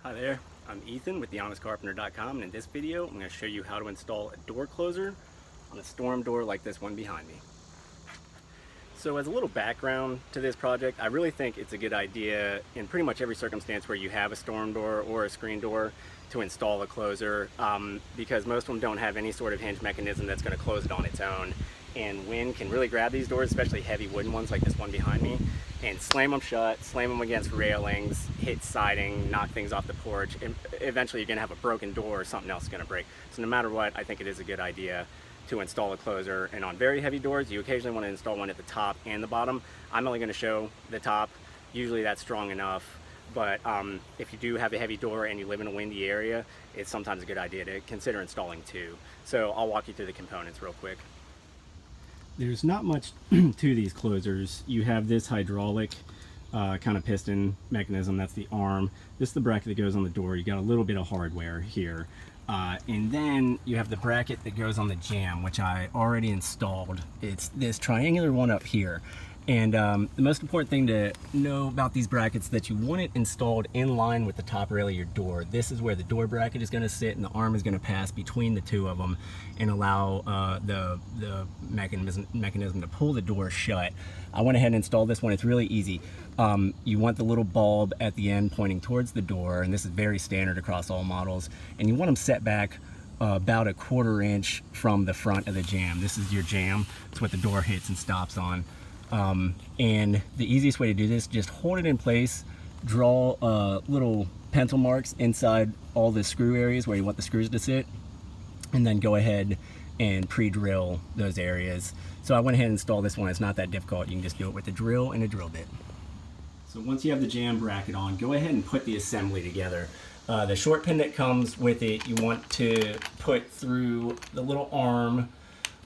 Hi there, I'm Ethan with thehonestcarpenter.com, and in this video I'm going to show you how to install a door closer on a storm door like this one behind me. So as a little background to this project, I really think it's a good idea in pretty much every circumstance where you have a storm door or a screen door to install a closer, because most of them don't have any sort of hinge mechanism that's going to close it on its own, and wind can really grab these doors, especially heavy wooden ones like this one behind me, and slam them shut, slam them against railings, hit siding, knock things off the porch, and eventually you're going to have a broken door or something else is going to break. So no matter what, I think it is a good idea to install a closer. And on very heavy doors, you occasionally want to install one at the top and the bottom. I'm only going to show the top. Usually that's strong enough, but if you do have a heavy door and you live in a windy area, it's sometimes a good idea to consider installing two. So I'll walk you through the components real quick. There's not much to these closers. You have this hydraulic kind of piston mechanism, that's the arm. This is the bracket that goes on the door. You got a little bit of hardware here. And then you have the bracket that goes on the jamb, which I already installed. It's this triangular one up here. And the most important thing to know about these brackets is that you want it installed in line with the top rail of your door. This is where the door bracket is going to sit, and the arm is going to pass between the two of them and allow the mechanism to pull the door shut. I went ahead and installed this one. It's really easy. You want the little bulb at the end pointing towards the door, and this is very standard across all models, and you want them set back about a 1/4 inch from the front of the jamb. This is your jamb. It's what the door hits and stops on. And the easiest way to do this, just hold it in place, draw little pencil marks inside all the screw areas where you want the screws to sit, and then go ahead and pre-drill those areas. So I went ahead and installed this one. It's not that difficult. You can just do it with a drill and a drill bit. So once you have the jamb bracket on, go ahead and put the assembly together. The short pin that comes with it, you want to put through the little arm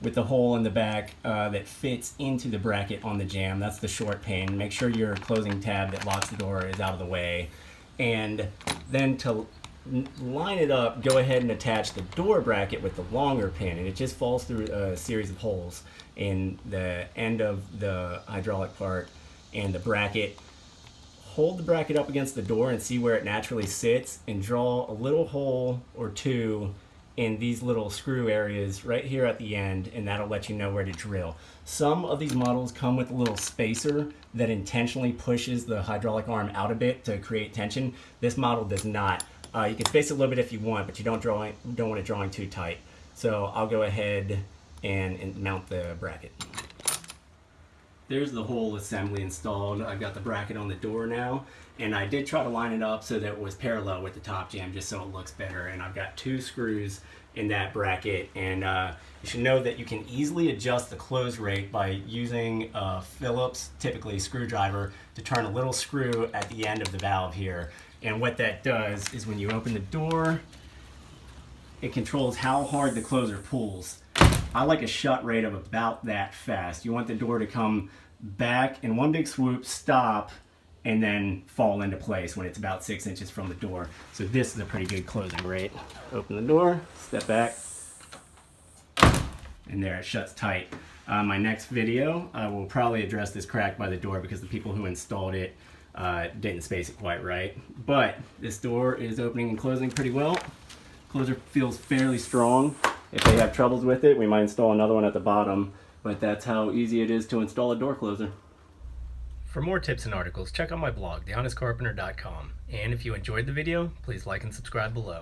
with the hole in the back that fits into the bracket on the jamb. That's the short pin. Make sure your closing tab that locks the door is out of the way. And then to line it up, go ahead and attach the door bracket with the longer pin, and it just falls through a series of holes in the end of the hydraulic part and the bracket. Hold the bracket up against the door and see where it naturally sits, and draw a little hole or two in these little screw areas right here at the end, and that'll let you know where to drill. Some of these models come with a little spacer that intentionally pushes the hydraulic arm out a bit to create tension. This model does not. You can space it a little bit if you want, but you don't want it drawing too tight. So I'll go ahead and mount the bracket. There's the whole assembly installed. I've got the bracket on the door now, and I did try to line it up so that it was parallel with the top jamb just so it looks better. And I've got 2 screws in that bracket, and you should know that you can easily adjust the close rate by using a Phillips, typically screwdriver, to turn a little screw at the end of the valve here. And what that does is when you open the door, it controls how hard the closer pulls. I like a shut rate of about that fast. You want the door to come back in one big swoop, stop, and then fall into place when it's about 6 inches from the door. So this is a pretty good closing rate. Open the door, step back, and there it shuts tight. My next video, I will probably address this crack by the door because the people who installed it didn't space it quite right. But this door is opening and closing pretty well. Closer feels fairly strong. If they have troubles with it, we might install another one at the bottom, but that's how easy it is to install a door closer. For more tips and articles, check out my blog, thehonestcarpenter.com. And if you enjoyed the video, please like and subscribe below.